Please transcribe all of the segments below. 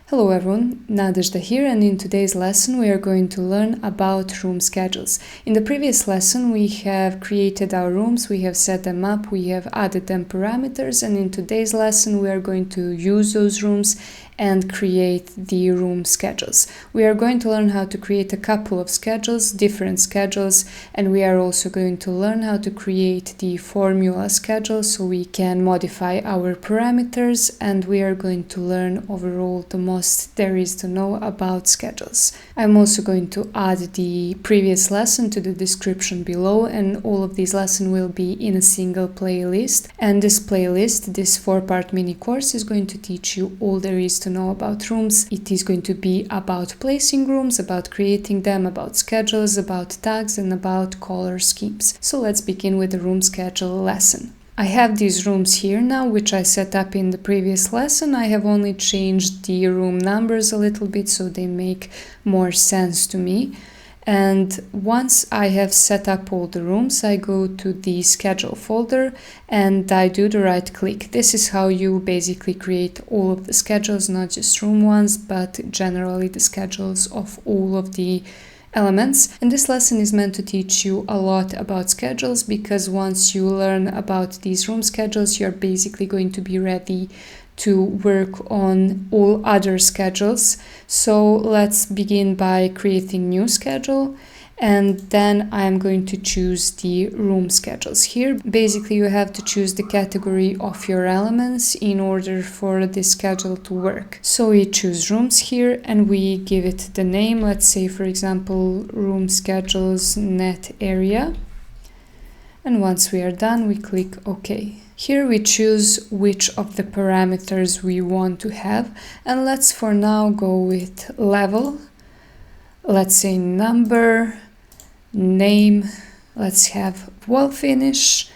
Hello everyone, Nadezhda here, and in today's lesson we are going to learn about room schedules. In the previous lesson we have created our rooms, we have set them up, we have added them parameters, and in today's lesson we are going to use those rooms and create the room schedules. We are going to learn how to create a couple of schedules, different schedules, and we are also going to learn how to create the formula schedule so we can modify our parameters, and we are going to learn overall the most there is to know about schedules. I'm also going to add the previous lesson to the description below, and all of these lessons will be in a single playlist. And this playlist, this 4-part mini course, is going to teach you all there is to know about rooms. It is going to be about placing rooms, about creating them, about schedules, about tags, and about color schemes. So let's begin with the room schedule lesson. I have these rooms here now, which I set up in the previous lesson. I have only changed the room numbers a little bit so they make more sense to me. And once I have set up all the rooms, I go to the schedule folder and I do the right click. This is how you basically create all of the schedules, not just room ones, but generally the schedules of all of the elements. And this lesson is meant to teach you a lot about schedules, because once you learn about these room schedules, you're basically going to be ready to work on all other schedules. So let's begin by creating new schedule, and then I'm going to choose the room schedules. Here basically you have to choose the category of your elements in order for this schedule to work. So we choose rooms here and we give it the name. Let's say, for example, room schedules net area. And once we are done, we click OK. Here we choose which of the parameters we want to have, and let's for now go with level. Let's say number, name, let's have wall finish,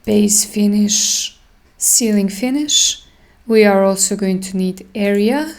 base finish, ceiling finish. We are also going to need area.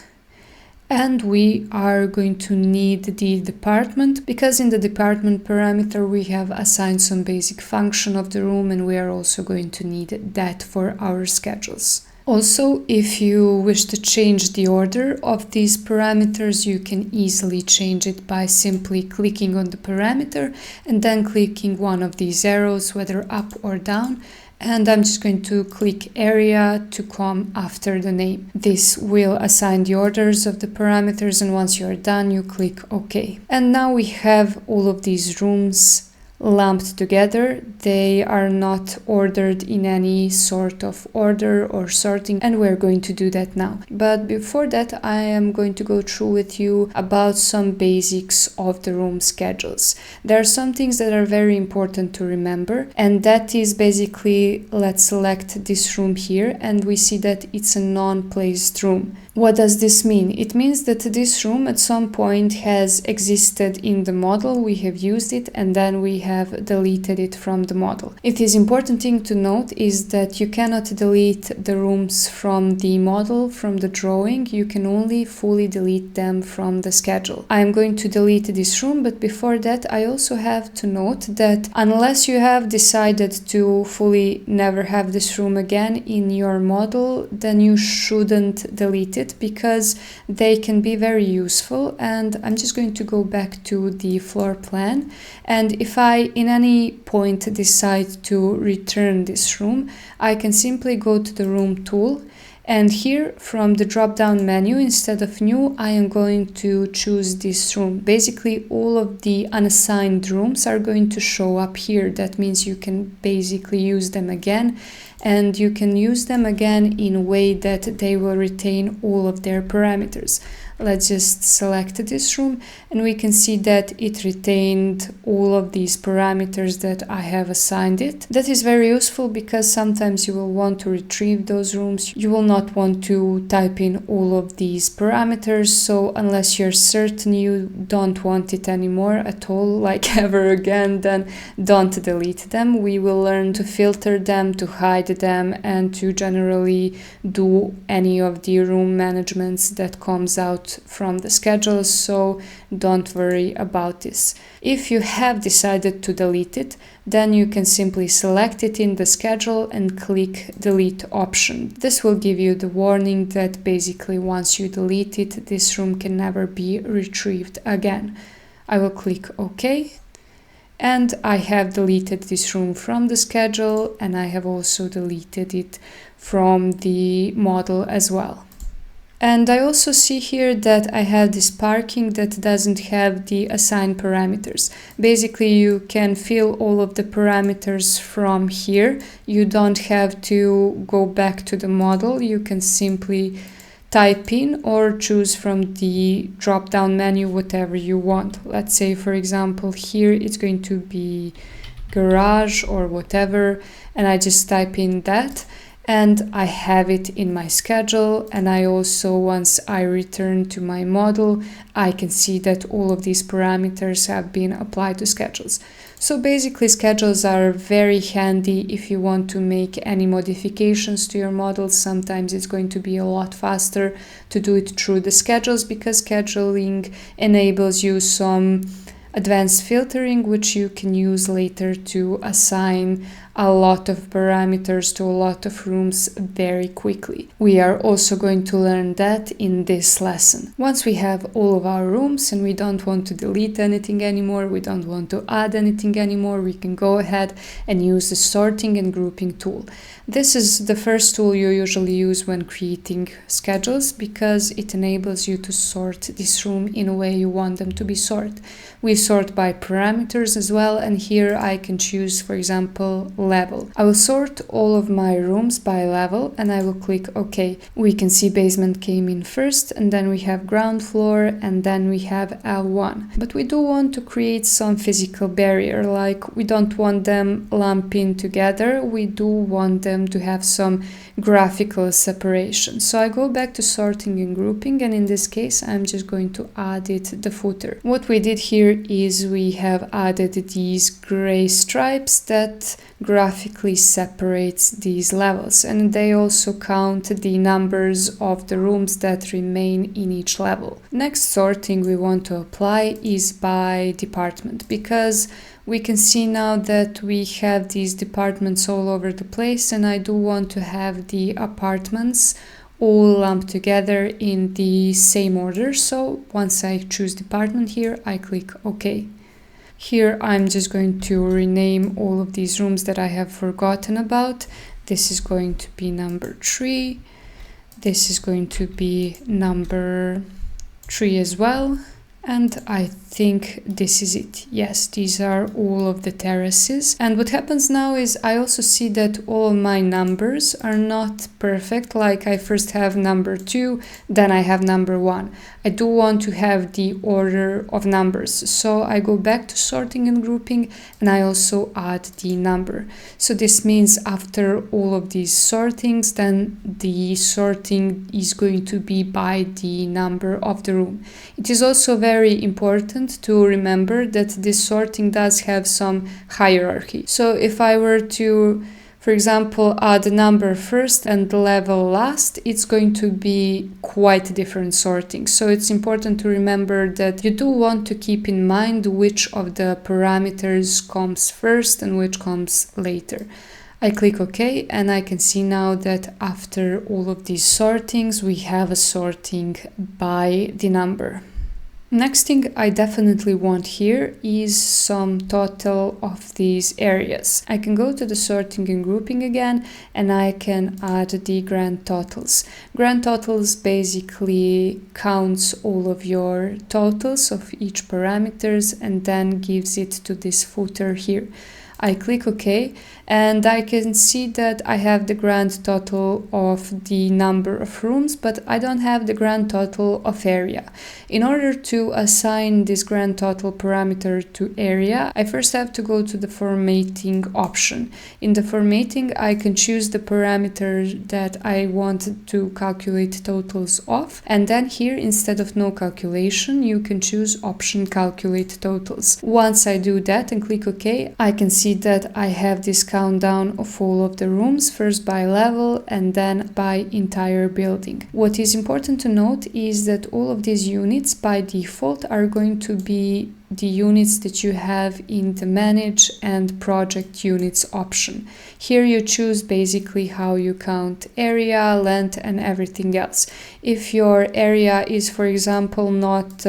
And we are going to need the department, because in the department parameter we have assigned some basic function of the room, and we are also going to need that for our schedules. Also, if you wish to change the order of these parameters, you can easily change it by simply clicking on the parameter and then clicking one of these arrows, whether up or down. And I'm just going to click area to come after the name. This will assign the orders of the parameters, and once you're done, you click OK. And now we have all of these rooms lumped together. They are not ordered in any sort of order or sorting, and we're going to do that now. But before that, I am going to go through with you about some basics of the room schedules. There are some things that are very important to remember, and that is basically, let's select this room here and we see that it's a non-placed room. What does this mean? It means that this room at some point has existed in the model, we have used it, and then we have deleted it from the model. It is important thing to note is that you cannot delete the rooms from the model, from the drawing. You can only fully delete them from the schedule. I am going to delete this room, but before that I also have to note that unless you have decided to fully never have this room again in your model, then you shouldn't delete it, because they can be very useful. And I'm just going to go back to the floor plan, and if I in any point decide to return this room, I can simply go to the room tool, and here from the drop down menu, instead of new, I am going to choose this room. Basically all of the unassigned rooms are going to show up here. That means you can basically use them again, and you can use them again in a way that they will retain all of their parameters. Let's just select this room and we can see that it retained all of these parameters that I have assigned it. That is very useful because sometimes you will want to retrieve those rooms. You will not want to type in all of these parameters, so unless you're certain you don't want it anymore at all, like ever again, then don't delete them. We will learn to filter them, to hide them and to generally do any of the room managements that comes out from the schedule, so don't worry about this. If you have decided to delete it, then you can simply select it in the schedule and click delete option. This will give you the warning that basically once you delete it, this room can never be retrieved again. I will click OK. And I have deleted this room from the schedule, and I have also deleted it from the model as well. And I also see here that I have this parking that doesn't have the assigned parameters. Basically, you can fill all of the parameters from here. You don't have to go back to the model. You can simply type in or choose from the drop-down menu whatever you want. Let's say, for example, here it's going to be garage or whatever, and I just type in that. And I have it in my schedule, and I also, once I return to my model, I can see that all of these parameters have been applied to schedules. So basically schedules are very handy if you want to make any modifications to your model. Sometimes it's going to be a lot faster to do it through the schedules, because scheduling enables you some advanced filtering, which you can use later to assign a lot of parameters to a lot of rooms very quickly. We are also going to learn that in this lesson. Once we have all of our rooms and we don't want to delete anything anymore, we don't want to add anything anymore, we can go ahead and use the sorting and grouping tool. This is the first tool you usually use when creating schedules, because it enables you to sort this room in a way you want them to be sorted. We sort by parameters as well, and here I can choose, for example, level. I will sort all of my rooms by level, and I will click OK. We can see basement came in first, and then we have ground floor, and then we have L1. But we do want to create some physical barrier, like we don't want them lumping together, we do want them to have some graphical separation. So I go back to sorting and grouping, and in this case I'm just going to add the footer. What we did here is we have added these gray stripes that graphically separates these levels, and they also count the numbers of the rooms that remain in each level. Next sorting we want to apply is by department, because we can see now that we have these departments all over the place, and I do want to have the apartments all lumped together in the same order. So once I choose department here, I click OK. Here I'm just going to rename all of these rooms that I have forgotten about. This is going to be number 3. This is going to be number 3 as well. And I think this is it. Yes, these are all of the terraces. And what happens now is I also see that all of my numbers are not perfect. Like I first have number 2, then I have number 1. I do want to have the order of numbers. So I go back to sorting and grouping, and I also add the number. So this means after all of these sortings, then the sorting is going to be by the number of the room. It is also very important to remember that this sorting does have some hierarchy. So if I were to, for example, add a number first and level last, it's going to be quite different sorting. So it's important to remember that you do want to keep in mind which of the parameters comes first and which comes later. I click OK, and I can see now that after all of these sortings, we have a sorting by the number. Next thing I definitely want here is some total of these areas. I can go to the sorting and grouping again, and I can add the grand totals. Grand totals basically counts all of your totals of each parameters and then gives it to this footer here. I click OK, and I can see that I have the grand total of the number of rooms, but I don't have the grand total of area. In order to assign this grand total parameter to area, I first have to go to the formatting option. In the formatting, I can choose the parameter that I want to calculate totals of, and then here, instead of no calculation, you can choose option calculate totals. Once I do that and click OK, I can see see that I have this countdown of all of the rooms, first by level and then by entire building. What is important to note is that all of these units by default are going to be the units that you have in the Manage and Project Units option. Here you choose basically how you count area, length and everything else. If your area is, for example, not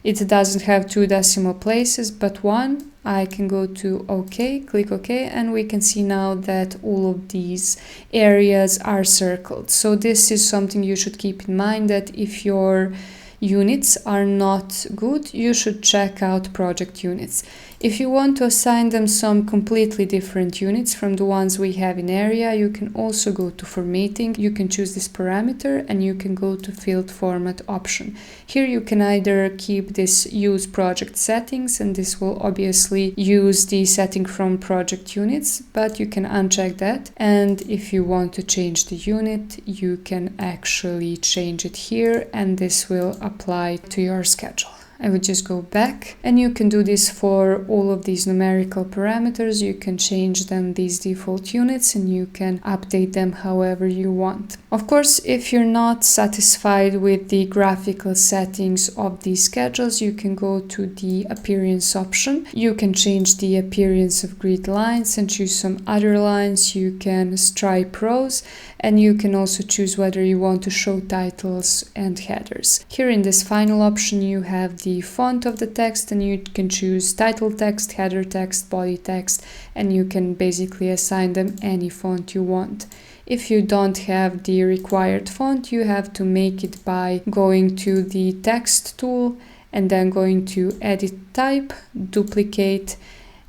it doesn't have 2 decimal places but 1, I can go to OK, click OK, and we can see now that all of these areas are circled. So this is something you should keep in mind, that if your units are not good, you should check out project units. If you want to assign them some completely different units from the ones we have in area, you can also go to formatting. You can choose this parameter and you can go to field format option. Here you can either keep this use project settings, and this will obviously use the setting from project units, but you can uncheck that. And if you want to change the unit, you can actually change it here, and this will apply to your schedule. I would just go back, and you can do this for all of these numerical parameters. You can change them, these default units, and you can update them however you want. Of course, if you're not satisfied with the graphical settings of these schedules, you can go to the appearance option. You can change the appearance of grid lines and choose some other lines. You can stripe rows, and you can also choose whether you want to show titles and headers. Here in this final option, you have the font of the text, and you can choose title text, header text, body text, and you can basically assign them any font you want. If you don't have the required font, you have to make it by going to the text tool and then going to edit type, duplicate,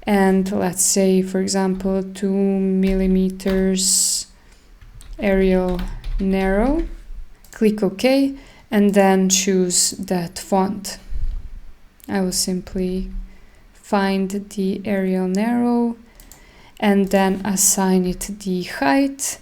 and let's say, for example, 2 millimeters Arial narrow. Click OK, and then choose that font. I will simply find the Arial narrow and then assign it the height,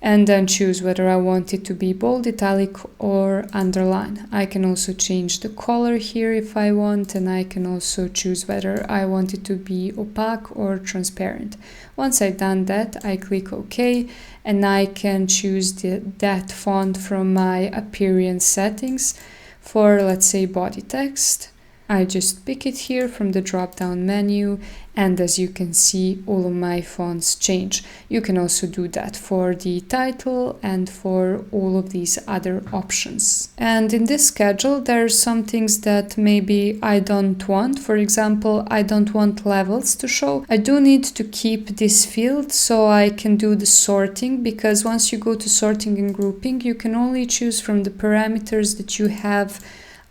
and then choose whether I want it to be bold, italic or underline. I can also change the color here if I want, and I can also choose whether I want it to be opaque or transparent. Once I've done that, I click OK, and I can choose that font from my appearance settings. For, let's say, body text, I just pick it here from the drop-down menu, and as you can see, all of my fonts change. You can also do that for the title and for all of these other options. And in this schedule, there are some things that maybe I don't want. For example, I don't want levels to show. I do need to keep this field so I can do the sorting, because once you go to sorting and grouping, you can only choose from the parameters that you have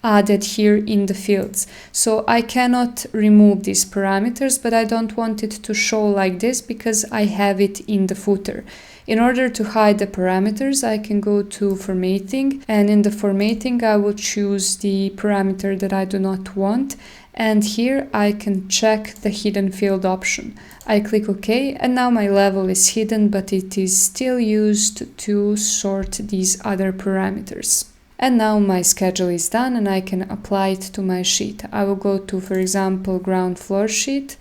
added here in the fields. So I cannot remove these parameters, but I don't want it to show like this because I have it in the footer. In order to hide the parameters, I can go to formatting, and in the formatting I will choose the parameter that I do not want, and here I can check the hidden field option. I click OK, and now my level is hidden, but it is still used to sort these other parameters. And now my schedule is done and I can apply it to my sheet. I will go to, for example, ground floor sheet,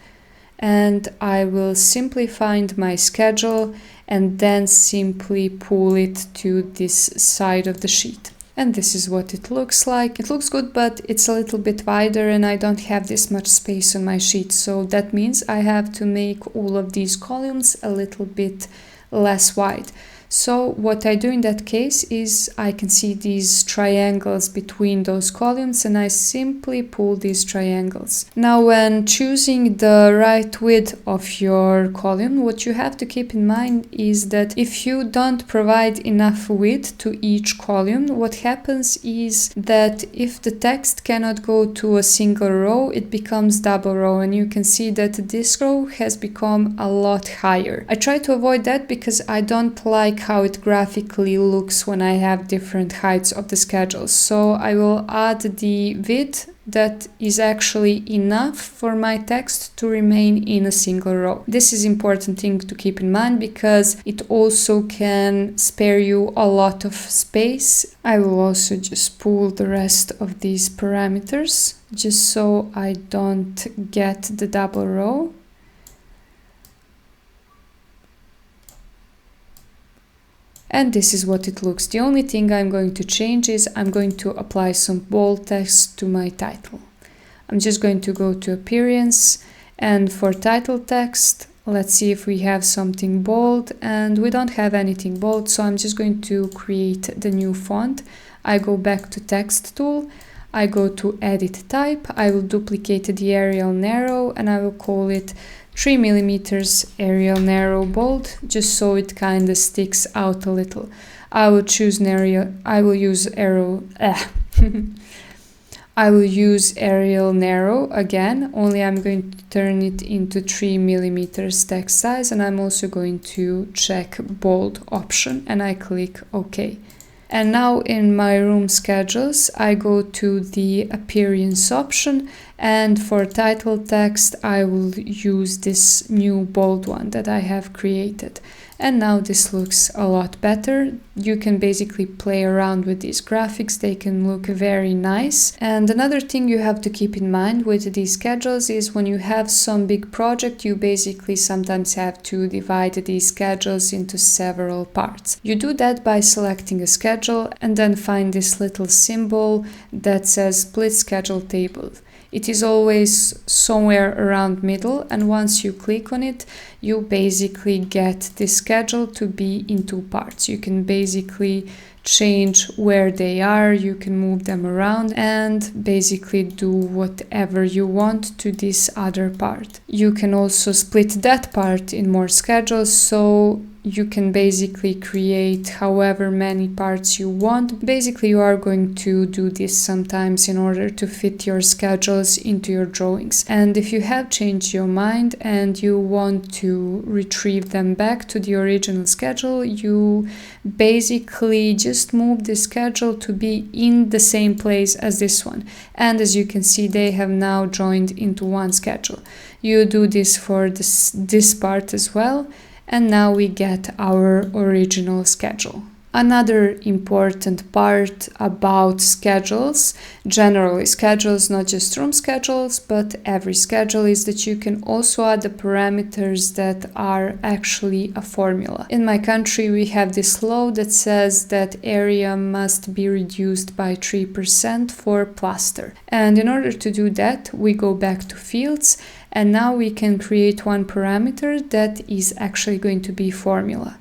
and I will simply find my schedule and then simply pull it to this side of the sheet. And this is what it looks like. It looks good, but it's a little bit wider and I don't have this much space on my sheet. So that means I have to make all of these columns a little bit less wide. So what I do in that case is I can see these triangles between those columns, and I simply pull these triangles. Now when choosing the right width of your column, what you have to keep in mind is that if you don't provide enough width to each column, what happens is that if the text cannot go to a single row, it becomes double row, and you can see that this row has become a lot higher. I try to avoid that because I don't like how it graphically looks when I have different heights of the schedule. So I will add the width that is actually enough for my text to remain in a single row. This is an important thing to keep in mind because it also can spare you a lot of space. I will also just pull the rest of these parameters just so I don't get the double row. And this is what it looks. The only thing I'm going to change is I'm going to apply some bold text to my title. I'm just going to go to Appearance, and for title text, let's see if we have something bold, and we don't have anything bold, so I'm just going to create the new font. I go back to Text tool, I go to Edit Type, I will duplicate the Arial Narrow, and I will call it 3 mm Arial Narrow Bold, just so it kind of sticks out a little. I will choose I will use Arial Narrow again, only I'm going to turn it into 3 mm text size, and I'm also going to check bold option, and I click OK. And now in my room schedules, I go to the appearance option, and for title text, I will use this new bold one that I have created. And now this looks a lot better. You can basically play around with these graphics, they can look very nice. And another thing you have to keep in mind with these schedules is when you have some big project, you basically sometimes have to divide these schedules into several parts. You do that by selecting a schedule and then find this little symbol that says split schedule table. It is always somewhere around middle, and once you click on it, you basically get this schedule to be in two parts. You can basically change where they are, you can move them around and basically do whatever you want to this other part. You can also split that part in more schedules, so you can basically create however many parts you want. Basically, you are going to do this sometimes in order to fit your schedules into your drawings. And if you have changed your mind and you want to retrieve them back to the original schedule, you basically just move the schedule to be in the same place as this one. And as you can see, they have now joined into one schedule. You do this for this part as well. And now we get our original schedule. Another important part about schedules, generally schedules, not just room schedules, but every schedule, is that you can also add the parameters that are actually a formula. In my country, we have this law that says that area must be reduced by 3% for plaster. And in order to do that, we go back to fields, and now we can create one parameter that is actually going to be formula.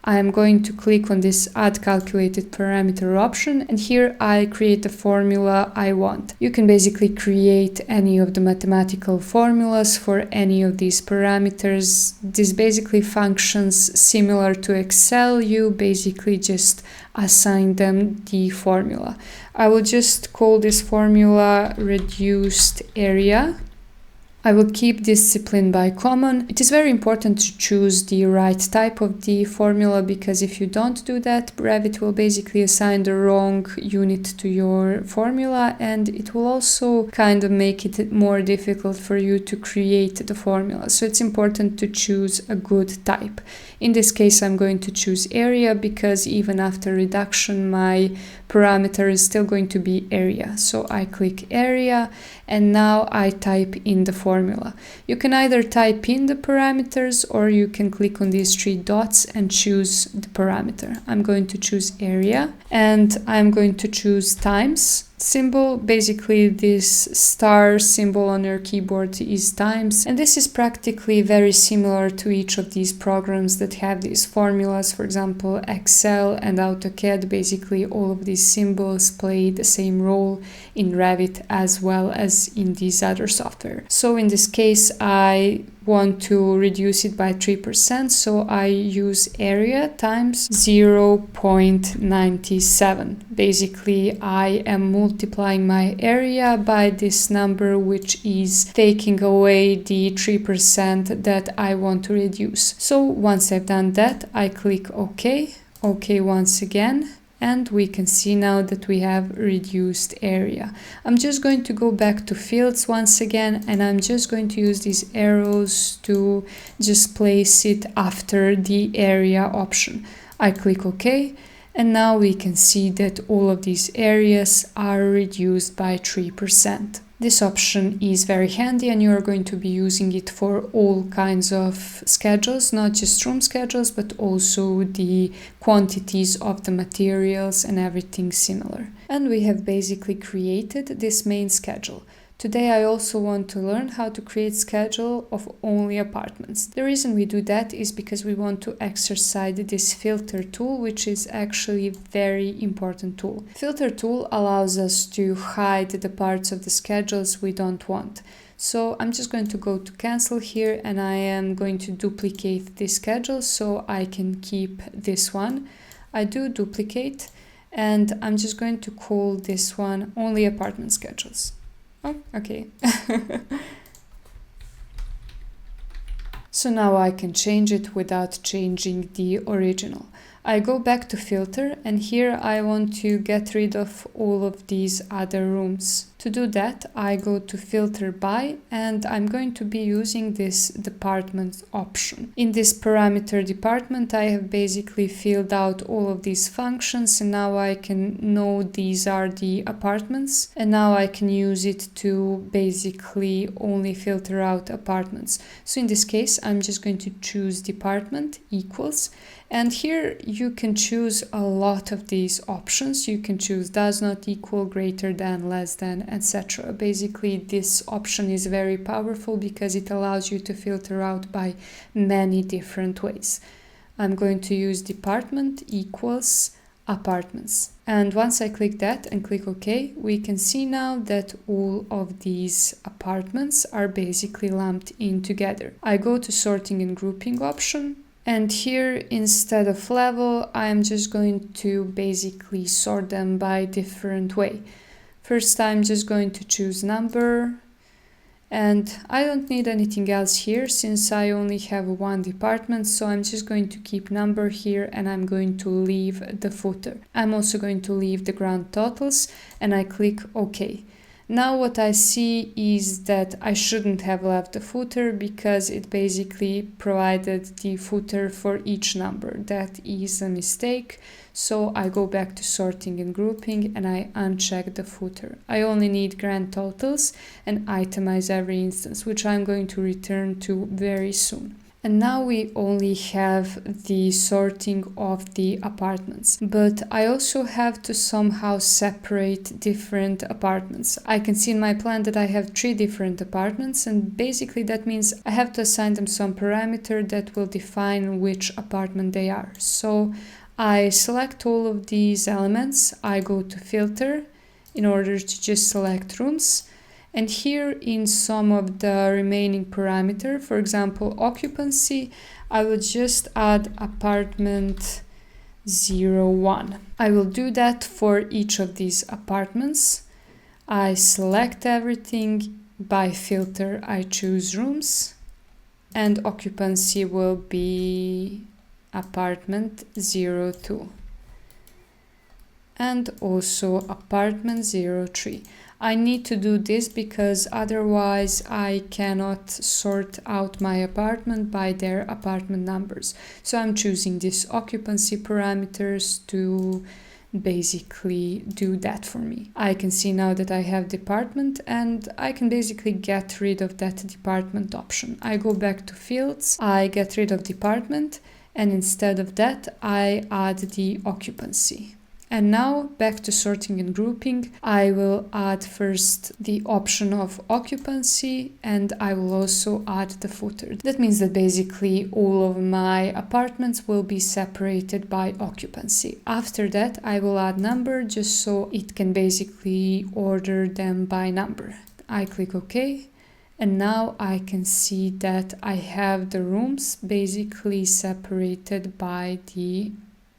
I am going to click on this Add Calculated Parameter option, and here I create the formula I want. You can basically create any of the mathematical formulas for any of these parameters. This basically functions similar to Excel. You basically just assign them the formula. I will just call this formula reduced area. I will keep discipline by common. It is very important to choose the right type of the formula, because if you don't do that, Revit will basically assign the wrong unit to your formula, and it will also kind of make it more difficult for you to create the formula. So it's important to choose a good type. In this case, I'm going to choose area because even after reduction, my parameter is still going to be area. So I click area, and now I type in the formula. You can either type in the parameters or you can click on these three dots and choose the parameter. I'm going to choose area, and I'm going to choose times symbol. Basically, this star symbol on your keyboard is times, and this is practically very similar to each of these programs that have these formulas. For example, Excel and AutoCAD, basically all of these symbols play the same role in Revit as well as in these other software. So in this case, I want to reduce it by 3%, so I use area times 0.97. Basically, I am multiplying my area by this number, which is taking away the 3% that I want to reduce. So once I've done that, I click OK, OK once again, and we can see now that we have reduced area. I'm just going to go back to fields once again, and I'm just going to use these arrows to just place it after the area option. I click OK, And now we can see that all of these areas are reduced by 3%. This option is very handy and you are going to be using it for all kinds of schedules, not just room schedules, but also the quantities of the materials and everything similar. And we have basically created this main schedule. Today I also want to learn how to create schedule of only apartments. The reason we do that is because we want to exercise this filter tool, which is actually a very important tool. Filter tool allows us to hide the parts of the schedules we don't want. So I'm just going to go to cancel here and I am going to duplicate this schedule so I can keep this one. I do duplicate and I'm just going to call this one only apartment schedules. Oh, okay. So now I can change it without changing the original. I go back to filter and here I want to get rid of all of these other rooms. To do that, I go to filter by and I'm going to be using this department option. In this parameter department, I have basically filled out all of these functions and now I can know these are the apartments and now I can use it to basically only filter out apartments. So in this case, I'm just going to choose department equals. And here you can choose a lot of these options. You can choose does not equal, greater than, less than, etc. Basically, this option is very powerful because it allows you to filter out by many different ways. I'm going to use department equals apartments. And once I click that and click OK, we can see now that all of these apartments are basically lumped in together. I go to sorting and grouping option. And here, instead of level, I'm just going to basically sort them by different way. First, I'm just going to choose number. And I don't need anything else here since I only have one department. So I'm just going to keep number here and I'm going to leave the footer. I'm also going to leave the grand totals and I click OK. Now what I see is that I shouldn't have left the footer because it basically provided the footer for each number. That is a mistake. So I go back to sorting and grouping and I uncheck the footer. I only need grand totals and itemize every instance, which I'm going to return to very soon. And now we only have the sorting of the apartments, but I also have to somehow separate different apartments. I can see in my plan that I have 3 different apartments and basically that means I have to assign them some parameter that will define which apartment they are. So I select all of these elements, I go to filter in order to just select rooms. And here in some of the remaining parameter, for example, occupancy, I will just add apartment 01. I will do that for each of these apartments. I select everything. By filter, I choose rooms. And occupancy will be apartment 02. And also apartment 03. I need to do this because otherwise I cannot sort out my apartment by their apartment numbers. So I'm choosing these occupancy parameters to basically do that for me. I can see now that I have department and I can basically get rid of that department option. I go back to fields, I get rid of department and instead of that I add the occupancy. And now back to sorting and grouping, I will add first the option of occupancy and I will also add the footer. That means that basically all of my apartments will be separated by occupancy. After that, I will add number just so it can basically order them by number. I click OK. And now I can see that I have the rooms basically separated by the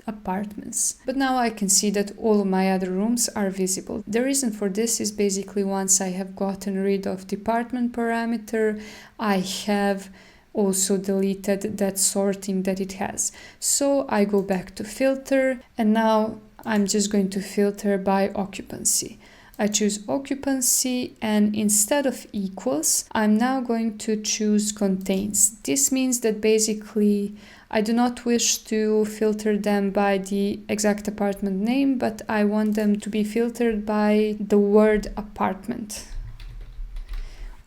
apartments. But now I can see that all of my other rooms are visible. The reason for this is basically once I have gotten rid of department parameter, I have also deleted that sorting that it has. So I go back to filter and now I'm just going to filter by occupancy. I choose occupancy and instead of equals, I'm now going to choose contains. This means that basically I do not wish to filter them by the exact apartment name, but I want them to be filtered by the word apartment.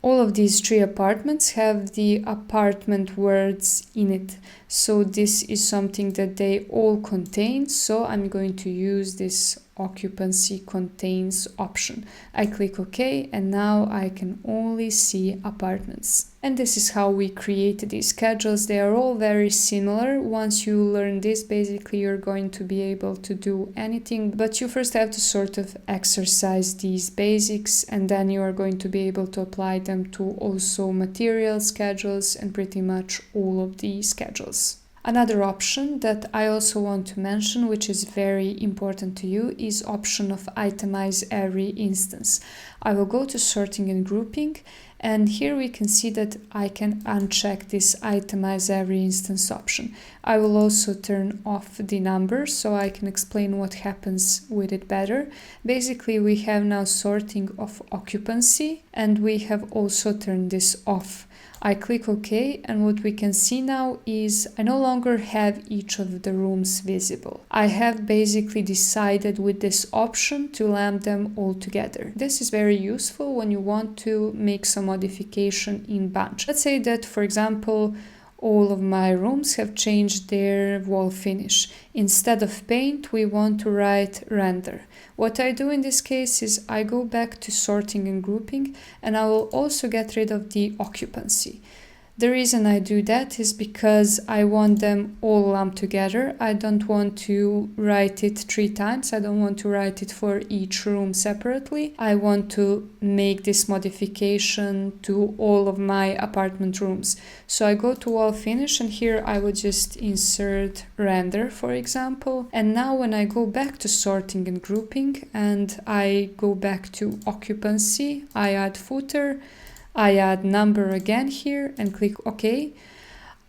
All of these 3 apartments have the apartment words in it. So this is something that they all contain. So I'm going to use this occupancy contains option. I click OK, and now I can only see apartments. And this is how we create these schedules. They are all very similar. Once you learn this, basically you're going to be able to do anything, but you first have to sort of exercise these basics, and then you are going to be able to apply them to also material schedules and pretty much all of the schedules. Another option that I also want to mention, which is very important to you, is option of itemize every instance. I will go to sorting and grouping, and here we can see that I can uncheck this itemize every instance option. I will also turn off the number so I can explain what happens with it better. Basically, we have now sorting of occupancy, and we have also turned this off. I click OK, and what we can see now is I no longer have each of the rooms visible. I have basically decided with this option to lump them all together. This is very useful when you want to make some modification in bunch. Let's say that, for example, all of my rooms have changed their wall finish. Instead of paint, we want to write render. What I do in this case is I go back to sorting and grouping, and I will also get rid of the occupancy. The reason I do that is because I want them all lumped together. I don't want to write it 3 times. I don't want to write it for each room separately. I want to make this modification to all of my apartment rooms. So I go to wall finish, and here I would just insert render, for example. And now when I go back to sorting and grouping and I go back to occupancy, I add footer, I add number again here and click OK.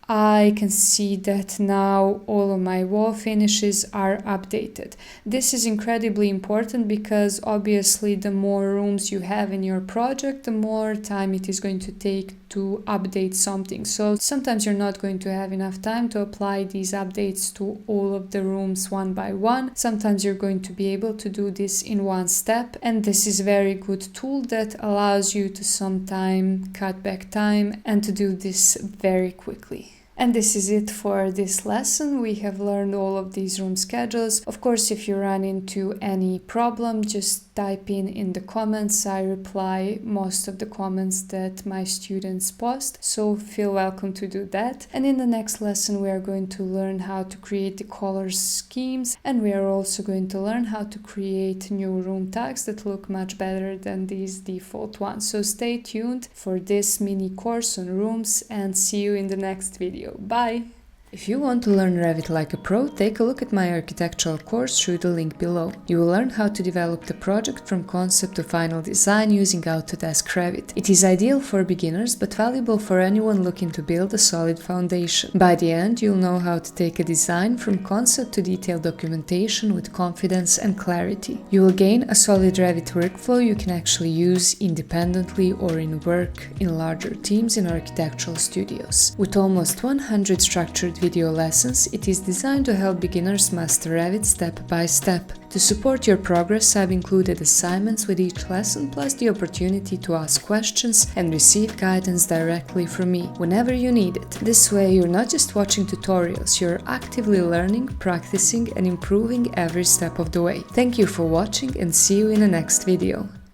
I can see that now all of my wall finishes are updated. This is incredibly important because obviously the more rooms you have in your project, the more time it is going to take to update something. So sometimes you're not going to have enough time to apply these updates to all of the rooms one by one. Sometimes you're going to be able to do this in one step, and this is a very good tool that allows you to sometime cut back time and to do this very quickly. And this is it for this lesson. We have learned all of these room schedules. Of course, if you run into any problem, just type in the comments. I reply most of the comments that my students post, so feel welcome to do that. And in the next lesson, we are going to learn how to create the color schemes, and we are also going to learn how to create new room tags that look much better than these default ones. So stay tuned for this mini course on rooms, and see you in the next video. Bye! If you want to learn Revit like a pro, take a look at my architectural course through the link below. You will learn how to develop the project from concept to final design using Autodesk Revit. It is ideal for beginners, but valuable for anyone looking to build a solid foundation. By the end, you'll know how to take a design from concept to detailed documentation with confidence and clarity. You will gain a solid Revit workflow you can actually use independently or in work in larger teams in architectural studios. With almost 100 structured video lessons, it is designed to help beginners master Revit step by step. To support your progress, I've included assignments with each lesson, plus the opportunity to ask questions and receive guidance directly from me whenever you need it. This way, you're not just watching tutorials, you're actively learning, practicing, and improving every step of the way. Thank you for watching, and see you in the next video.